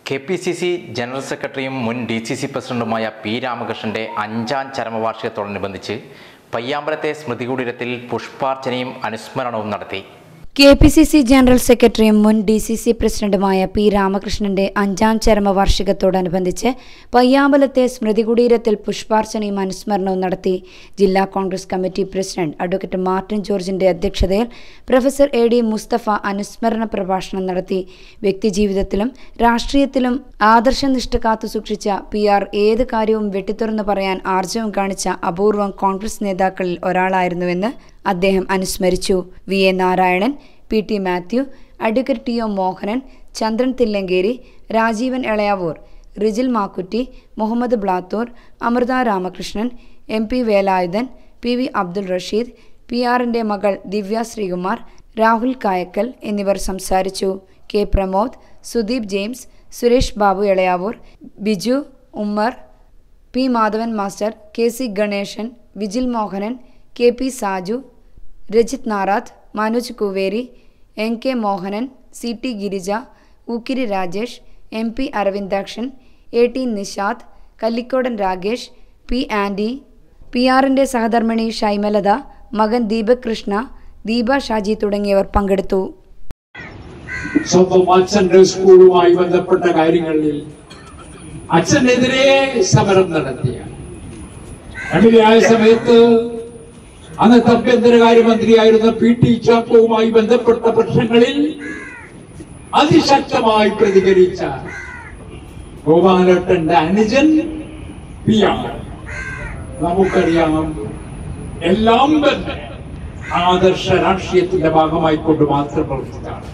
KPCC general സെക്രട്ടറിയും മുൻ DCC പ്രസിഡന്റുമായ P. രാമകൃഷ്ണന്റെ 5ാം ചരമവാർഷികത്തോടനുബന്ധിച്ച് പയ്യാമ്പലത്തെ സ്മൃതികുടീരത്തിൽ പുഷ്പാർച്ചനയും അനുസ്മരണവും നടത്തി. KPCC ജനറൽ സെക്രട്ടറിയും മുൻ DCC പ്രസിഡന്റുമായ P. രാമകൃഷ്ണന്റെ 5ാം ചരമവാർഷികത്തോടനുബന്ധിച്ച് പയ്യാമ്പലത്തെ സ്മൃതികുടീരത്തിൽ പുഷ്പാർച്ചനയും അനുസ്മരണവും നടത്തി. ജില്ലാ Congress committee president advocate Martin ജോർജിന്റെ അധ്യക്ഷതയിൽ പ്രൊഫസർ A.D. മുസ്തഫ അനുസ്മരണ പ്രഭാഷണം നടത്തി. വ്യക്തിജീവിതത്തിലും രാഷ്ട്രീയത്തിലും ആദർശനിഷ്ഠ കാത്തുസൂക്ഷിച്ച PR ഏത് കാര്യവും വെട്ടിത്തുറന്നു പറയാൻ ആർജവം കാണിച്ച അപൂർവം കോൺഗ്രസ് നേതാക്കളിൽ ഒരാളായിരുന്നുവെന്ന് അദ്ദേഹം അനുസ്മരിച്ചു. VA Narayanan, PT Mathew, advocate TO Mohanan, Chandran Thillankeri, Rajeevan Elayavoor, Rijil Makkutty, Muhammad Blathur, Amritha Ramakrishnan, MP Velayudhan, PV Abdul Rasheed, PR-ന്റെ മകൾ ദിവ്യ ശ്രീകുമാർ, രാഹുൽ കായക്കൽ എന്നിവർ സംസാരിച്ചു. K. Pramod, Sudeep James, Suresh Babu Elayavoor, Biju, Ummer, P. Madhavan master, KC Ganeshan, Vijil Mohanan, KP Saju, Rajith Narath, Manoj Kuveri, NK Mohanan, CT Girija, Ookkiri Rajesh, MP Aravindakshan, AT Nishad, Kallikodan Ragesh, P. Andy, PR-ന്റെ സഹധർമ്മിണി Shymalatha, മകൻ ദീപക് കൃഷ്ണ, ദീപ ഷാജി തുടങ്ങിയവർ പങ്കെടുത്തു. സ്വന്തം അച്ഛന്റെ സ്കൂളുമായി ബന്ധപ്പെട്ട കാര്യങ്ങളിൽ അച്ഛനെതിരെ സമരം നടത്തിയ എംഎൽഎ സമയത്ത് അന്നത്തെ ആഭ്യന്തരകാര്യമന്ത്രിയായിരുന്ന PT ചാക്കോവുമായി ബന്ധപ്പെട്ട പ്രശ്നങ്ങളിൽ അതിശക്തമായി പ്രതികരിച്ച ഗോപാലേട്ടന്റെ അനുജൻ PR. നമുക്കറിയാം, എല്ലാം ആദർശ രാഷ്ട്രീയത്തിന്റെ ഭാഗമായിക്കൊണ്ട് മാത്രം പ്രവർത്തിച്ചാണ്.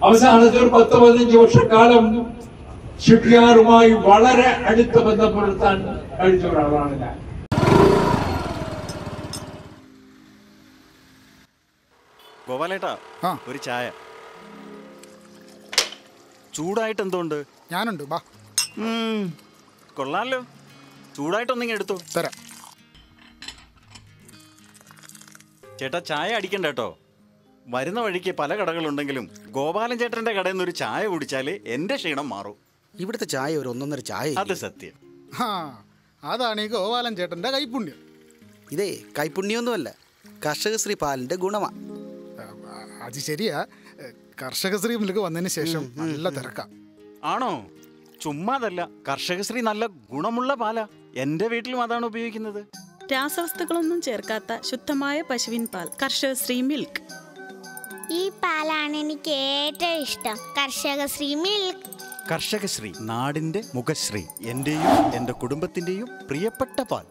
അവസാനത്തെ ഒരു 10-15 വർഷക്കാലം CPR-മായി വളരെ അടുത്ത ബന്ധം പുലർത്താൻ കഴിഞ്ഞ ഒരാളാണ് ഞാൻ. ഗോപാലേട്ടാ, ഒരു ചായ. ചൂടായിട്ട് എന്തുകൊണ്ട്? ഞാനുണ്ട്, ബാ. കൊള്ളാലോ, ചൂടായിട്ടൊന്നിങ്ങ എടുത്തോ. തരാം. ചേട്ടാ, ചായ അടിക്കണ്ട കേട്ടോ. വരുന്ന വഴിക്ക് പല കടകളുണ്ടെങ്കിലും ഗോപാലൻ ചേട്ടന്റെ കടയിൽ നിന്ന് ഒരു ചായ കുടിച്ചാലേ എന്റെ ക്ഷീണം മാറും. ഇവിടുത്തെ ചായ ഒരു 1.5 ചായ. അത് സത്യം. അതാണ് ഈ ഗോപാലൻ ചേട്ടന്റെ കൈപ്പുണ്യം. ഇതേ കൈപ്പുണ്യൊന്നുമല്ല, കർഷകശ്രീ പാലിന്റെ ഗുണമാ. അത് ശരിയാ, കർഷകശ്രീ മിൽക്ക് വന്നതിന് ശേഷം നല്ല തിരക്കാ. ആണോ? ചുമ്മാതല്ല, കർഷകശ്രീ നല്ല ഗുണമുള്ള പാലാ. എന്റെ വീട്ടിലും അതാണ് ഉപയോഗിക്കുന്നത്. രാസവസ്തുക്കളൊന്നും ചേർക്കാത്ത ശുദ്ധമായ പശുവിൻ പാൽ, കർഷകശ്രീ മിൽക്ക്. ഈ പാലാണ് എനിക്ക് ഏറ്റവും ഇഷ്ടം, കർഷകശ്രീ മിൽക്ക്. കർഷകശ്രീ, നാടിന്റെ മുഖശ്രീ, എന്റെയും എന്റെ കുടുംബത്തിന്റെയും പ്രിയപ്പെട്ട പാൽ.